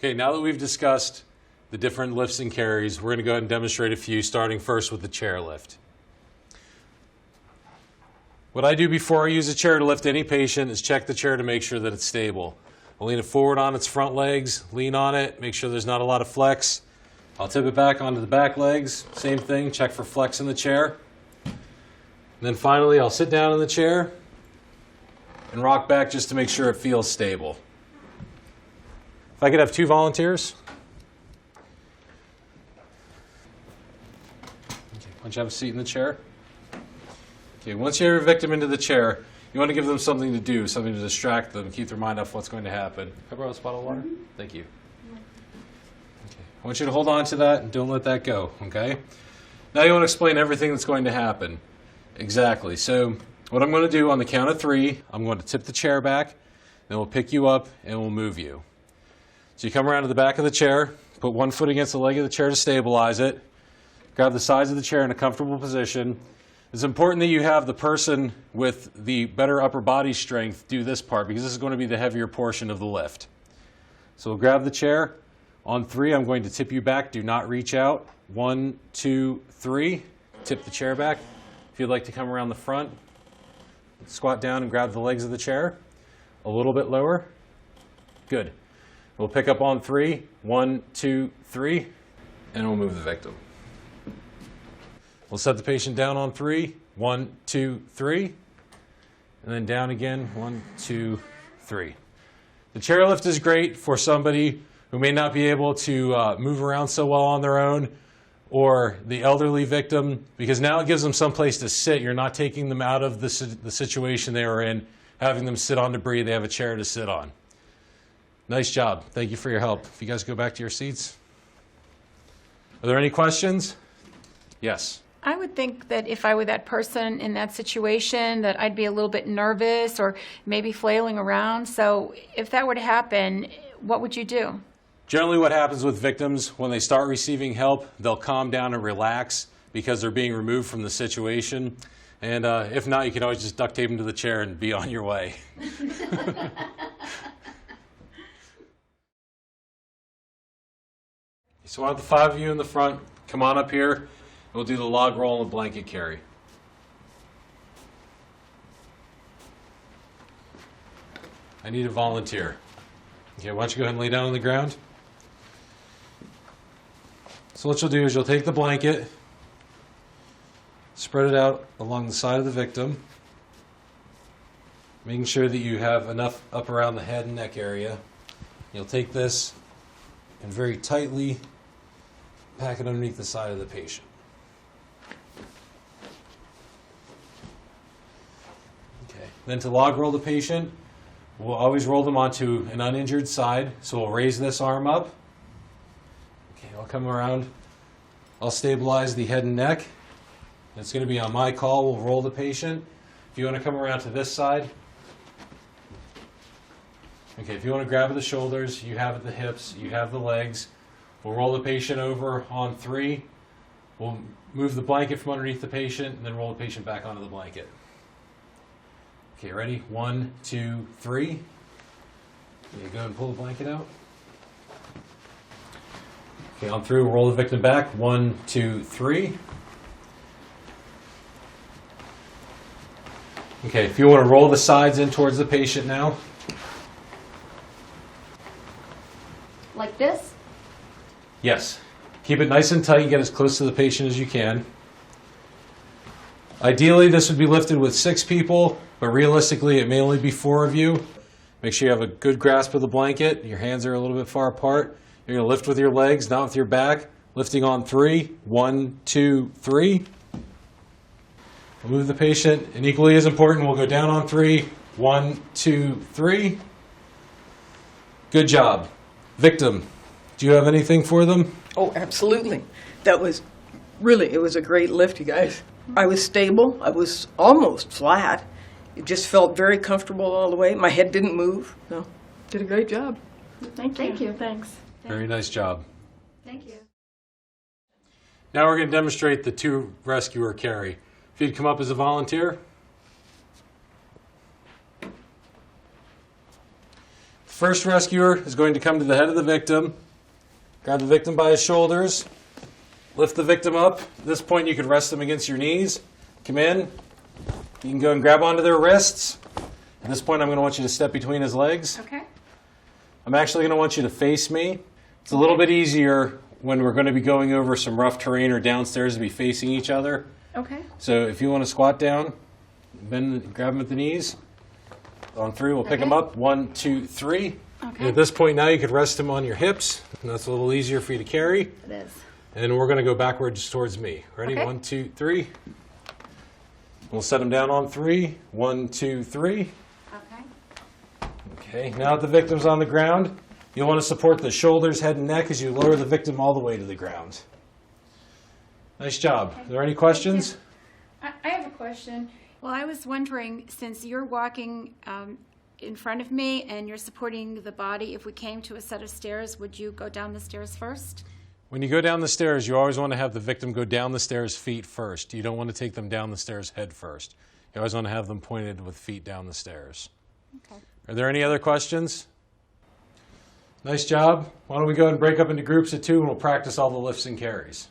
Okay, now that we've discussed the different lifts and carries, we're going to go ahead and demonstrate a few, starting first with the chair lift. What I do before I use a chair to lift any patient is check the chair to make sure that it's stable. I'll lean it forward on its front legs, lean on it, make sure there's not a lot of flex. I'll tip it back onto the back legs, same thing, check for flex in the chair. And then finally, I'll sit down in the chair and rock back just to make sure it feels stable. If I could have 2 volunteers. Okay, why don't you have a seat in the chair? Okay, once you have your victim into the chair, you want to give them something to do, something to distract them, keep their mind off what's going to happen. Can I borrow a bottle of water? Thank you. Okay. I want you to hold on to that and don't let that go, okay? Now you want to explain everything that's going to happen. Exactly. So what I'm going to do on the count of 3, I'm going to tip the chair back, then we'll pick you up and we'll move you. So you come around to the back of the chair, put one foot against the leg of the chair to stabilize it, grab the sides of the chair in a comfortable position. It's important that you have the person with the better upper body strength do this part because this is going to be the heavier portion of the lift. So we'll grab the chair. On 3, I'm going to tip you back. Do not reach out. 1, 2, 3. Tip the chair back. If you'd like to come around the front, squat down and grab the legs of the chair. A little bit lower. Good. We'll pick up on 3. 1, 2, 3. And we'll move the victim. We'll set the patient down on 3. 1, 2, 3. And then down again. 1, 2, 3. The chairlift is great for somebody who may not be able to move around so well on their own, or the elderly victim, because now it gives them some place to sit. You're not taking them out of the situation they were in, having them sit on debris. They have a chair to sit on. Nice job. Thank you for your help. If you guys go back to your seats. Are there any questions? Yes. I would think that if I were that person in that situation, that I'd be a little bit nervous or maybe flailing around. So if that were to happen, what would you do? Generally what happens with victims, when they start receiving help, they'll calm down and relax because they're being removed from the situation. And if not, you can always just duct tape them to the chair and be on your way. So I want the 5 of you in the front. Come on up here. We'll do the log roll and the blanket carry. I need a volunteer. Okay, why don't you go ahead and lay down on the ground. So what you'll do is you'll take the blanket, spread it out along the side of the victim, making sure that you have enough up around the head and neck area. You'll take this and very tightly pack it underneath the side of the patient. Okay. Then to log roll the patient, we'll always roll them onto an uninjured side. So we'll raise this arm up. Okay, I'll come around. I'll stabilize the head and neck. It's going to be on my call. We'll roll the patient. If you want to come around to this side. Okay, if you want to grab at the shoulders, you have at the hips, you have the legs. We'll roll the patient over on 3. We'll move the blanket from underneath the patient and then roll the patient back onto the blanket. Okay, ready? 1, 2, 3. Okay, go ahead and pull the blanket out. Okay, on 3, we'll roll the victim back. 1, 2, 3. Okay, if you want to roll the sides in towards the patient now. Like this? Yes. Keep it nice and tight. Get as close to the patient as you can. Ideally, this would be lifted with 6 people, but realistically, it may only be 4 of you. Make sure you have a good grasp of the blanket. Your hands are a little bit far apart. You're going to lift with your legs, not with your back. Lifting on 3. 1, 2, 3. We'll move the patient, and equally as important, we'll go down on 3. 1, 2, 3. Good job. Victim, do you have anything for them? Oh, absolutely. That was really, it was a great lift, you guys. I was stable. I was almost flat. It just felt very comfortable all the way. My head didn't move. So, did a great job. Thank you. Thanks. Very nice job. Thank you. Now we're going to demonstrate the 2 rescuer carry. If you'd come up as a volunteer. The first rescuer is going to come to the head of the victim, grab the victim by his shoulders, lift the victim up. At this point, you could rest them against your knees. Come in. You can go and grab onto their wrists. At this point, I'm going to want you to step between his legs. Okay. I'm actually going to want you to face me. It's a little bit easier when we're going to be going over some rough terrain or downstairs to be facing each other. Okay. So if you want to squat down, bend, grab them at the knees. On three, we'll pick them up. 1, 2, 3. Okay. And at this point now, you could rest them on your hips. And that's a little easier for you to carry. It is. And we're going to go backwards towards me. Ready? Okay. 1, 2, 3. We'll set them down on 3. 1, 2, 3. Okay. Okay, now that the victim's on the ground, you'll want to support the shoulders, head, and neck as you lower the victim all the way to the ground. Nice job. Are there any questions? I have a question. Well, I was wondering, since you're walking in front of me and you're supporting the body, if we came to a set of stairs, would you go down the stairs first? When you go down the stairs, you always want to have the victim go down the stairs feet first. You don't want to take them down the stairs head first. You always want to have them pointed with feet down the stairs. Okay. Are there any other questions? Nice job. Why don't we go and break up into groups of 2 and we'll practice all the lifts and carries.